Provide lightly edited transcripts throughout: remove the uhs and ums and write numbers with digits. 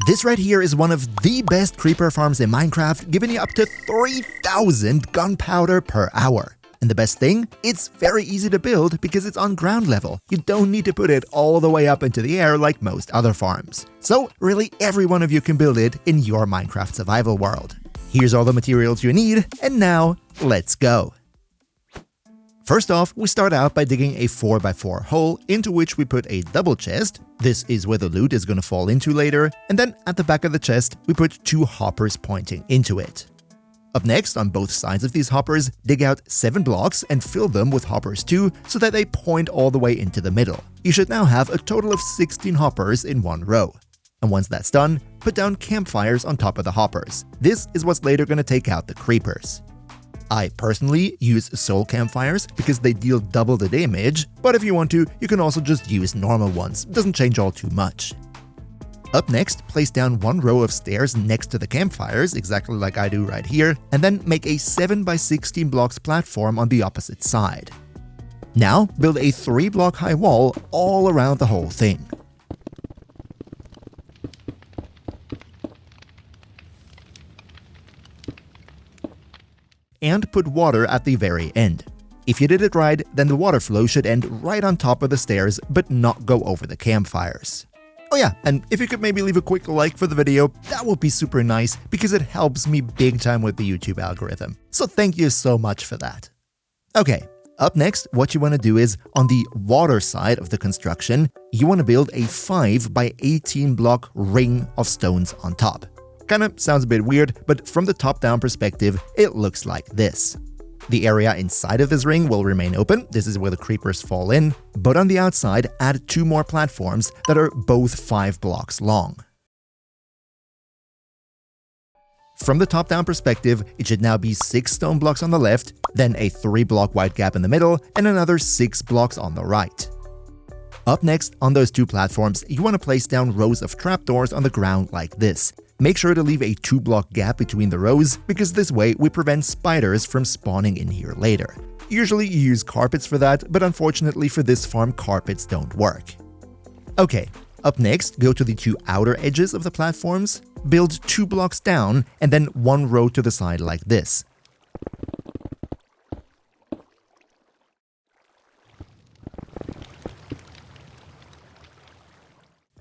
This right here is one of the best creeper farms in Minecraft, giving you up to 3,000 gunpowder per hour. And the best thing? It's very easy to build because it's on ground level. You don't need to put it all the way up into the air like most other farms. So really every one of you can build it in your Minecraft survival world. Here's all the materials you need, and now let's go. First off, we start out by digging a 4x4 hole into which we put a double chest. This is where the loot is going to fall into later, and then at the back of the chest we put 2 hoppers pointing into it. Up next, on both sides of these hoppers, dig out 7 blocks and fill them with hoppers too, so that they point all the way into the middle. You should now have a total of 16 hoppers in one row. And once that's done, put down campfires on top of the hoppers. This is what's later going to take out the creepers. I personally use soul campfires because they deal double the damage, but if you want to, you can also just use normal ones. It doesn't change all too much. Up next, place down 1 row of stairs next to the campfires, exactly like I do right here, and then make a 7x16 blocks platform on the opposite side. Now, build a 3-block high wall all around the whole thing. And put water at the very end. If you did it right, then the water flow should end right on top of the stairs, but not go over the campfires. Oh yeah, and if you could maybe leave a quick like for the video, that would be super nice because it helps me big time with the YouTube algorithm. So thank you so much for that. Okay, up next, what you want to do is, on the water side of the construction, you want to build a 5x18 block ring of stones on top. Kinda sounds a bit weird, but from the top-down perspective, it looks like this. The area inside of this ring will remain open, this is where the creepers fall in, but on the outside, add 2 more platforms that are both 5 blocks long. From the top-down perspective, it should now be 6 stone blocks on the left, then a 3-block wide gap in the middle, and another 6 blocks on the right. Up next, on those 2 platforms, you want to place down rows of trapdoors on the ground like this. Make sure to leave a 2-block gap between the rows, because this way we prevent spiders from spawning in here later. Usually you use carpets for that, but unfortunately for this farm carpets don't work. Okay, up next, go to the 2 outer edges of the platforms, build 2 blocks down, and then 1 row to the side like this.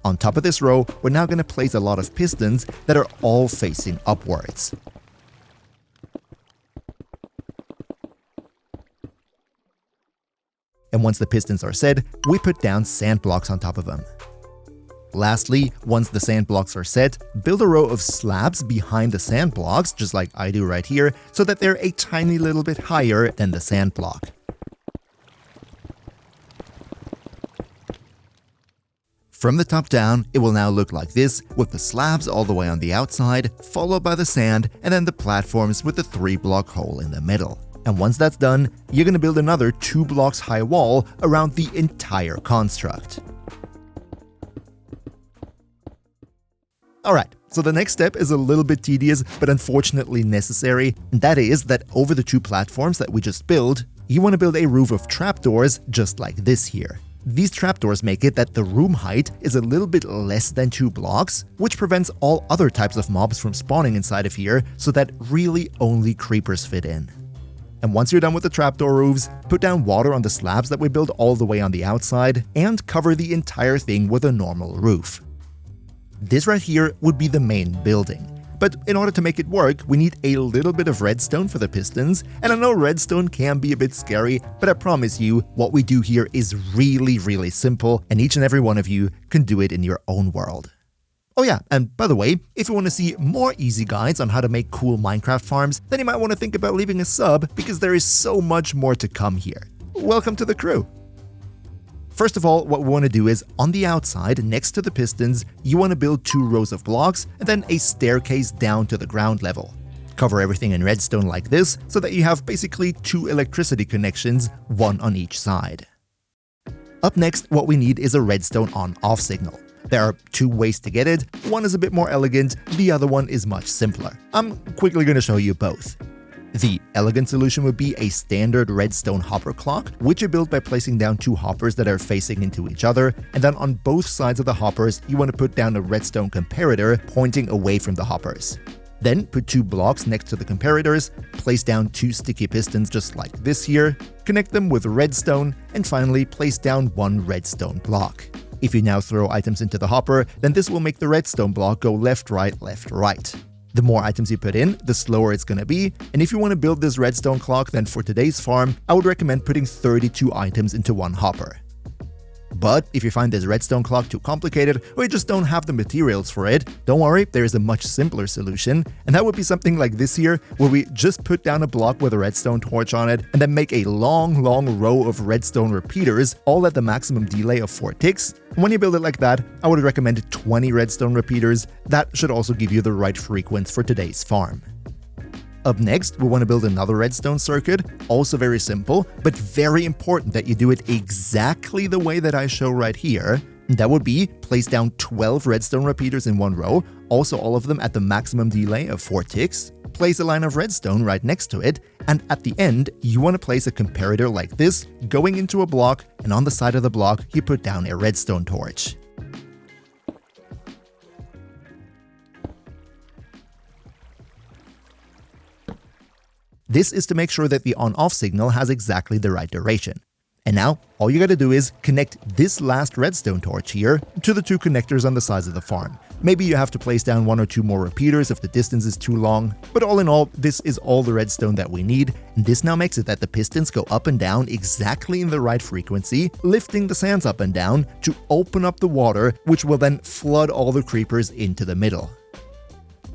On top of this row, we're now going to place a lot of pistons that are all facing upwards. And once the pistons are set, we put down sand blocks on top of them. Lastly, once the sand blocks are set, build a row of slabs behind the sand blocks, just like I do right here, so that they're a tiny little bit higher than the sand block. From the top down, it will now look like this, with the slabs all the way on the outside, followed by the sand, and then the platforms with the 3-block hole in the middle. And once that's done, you're going to build another 2 blocks high wall around the entire construct. Alright, so the next step is a little bit tedious, but unfortunately necessary, and that is that over the 2 platforms that we just built, you want to build a roof of trapdoors just like this here. These trapdoors make it that the room height is a little bit less than 2 blocks, which prevents all other types of mobs from spawning inside of here, so that really only creepers fit in. And once you're done with the trapdoor roofs, put down water on the slabs that we built all the way on the outside, and cover the entire thing with a normal roof. This right here would be the main building. But in order to make it work, we need a little bit of redstone for the pistons, and I know redstone can be a bit scary, but I promise you, what we do here is really simple, and each and every one of you can do it in your own world. Oh yeah, and by the way, if you want to see more easy guides on how to make cool Minecraft farms, then you might want to think about leaving a sub, because there is so much more to come here. Welcome to the crew! First of all, what we want to do is, on the outside, next to the pistons, you want to build 2 rows of blocks and then a staircase down to the ground level. Cover everything in redstone like this, so that you have basically 2 electricity connections, 1 on each side. Up next, what we need is a redstone on-off signal. There are 2 ways to get it, one is a bit more elegant, the other one is much simpler. I'm quickly going to show you both. The elegant solution would be a standard redstone hopper clock, which you build by placing down 2 hoppers that are facing into each other, and then on both sides of the hoppers, you want to put down a redstone comparator pointing away from the hoppers. Then put 2 blocks next to the comparators, place down 2 sticky pistons just like this here, connect them with redstone, and finally place down 1 redstone block. If you now throw items into the hopper, then this will make the redstone block go left, right. The more items you put in, the slower it's gonna be, and if you want to build this redstone clock, then for today's farm, I would recommend putting 32 items into 1 hopper. But if you find this redstone clock too complicated, or you just don't have the materials for it, don't worry, there is a much simpler solution, and that would be something like this here, where we just put down a block with a redstone torch on it, and then make a long row of redstone repeaters, all at the maximum delay of 4 ticks. When you build it like that, I would recommend 20 redstone repeaters. That should also give you the right frequency for today's farm. Up next, we want to build another redstone circuit, also very simple, but very important that you do it exactly the way that I show right here. That would be place down 12 redstone repeaters in 1 row, also all of them at the maximum delay of 4 ticks, place a line of redstone right next to it, and at the end, you want to place a comparator like this, going into a block, and on the side of the block, you put down a redstone torch. This is to make sure that the on-off signal has exactly the right duration. And now, all you gotta do is connect this last redstone torch here to the 2 connectors on the sides of the farm. Maybe you have to place down 1 or 2 more repeaters if the distance is too long, but all in all, this is all the redstone that we need, and this now makes it that the pistons go up and down exactly in the right frequency, lifting the sands up and down to open up the water, which will then flood all the creepers into the middle.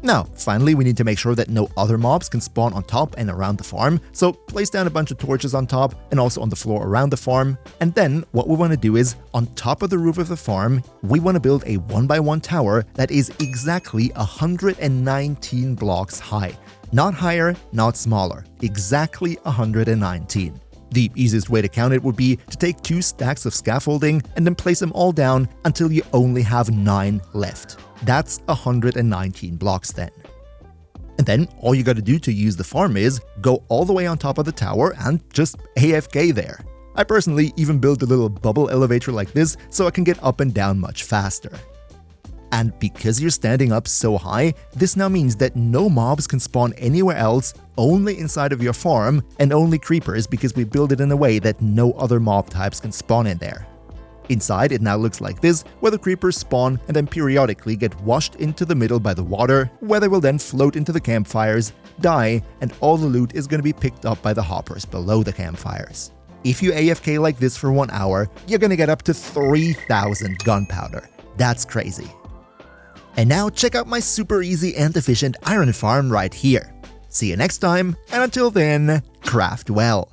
Now, finally, we need to make sure that no other mobs can spawn on top and around the farm, so place down a bunch of torches on top and also on the floor around the farm. And then what we want to do is, on top of the roof of the farm, we want to build a 1x1 tower that is exactly 119 blocks high. Not higher, not smaller, exactly 119. The easiest way to count it would be to take 2 stacks of scaffolding and then place them all down until you only have 9 left. That's 119 blocks then. And then all you gotta do to use the farm is go all the way on top of the tower and just AFK there. I personally even built a little bubble elevator like this so I can get up and down much faster. And because you're standing up so high, this now means that no mobs can spawn anywhere else, only inside of your farm, and only creepers because we build it in a way that no other mob types can spawn in there. Inside, it now looks like this, where the creepers spawn and then periodically get washed into the middle by the water, where they will then float into the campfires, die, and all the loot is going to be picked up by the hoppers below the campfires. If you AFK like this for 1 hour, you're going to get up to 3,000 gunpowder. That's crazy. And now check out my super easy and efficient iron farm right here. See you next time, and until then, craft well.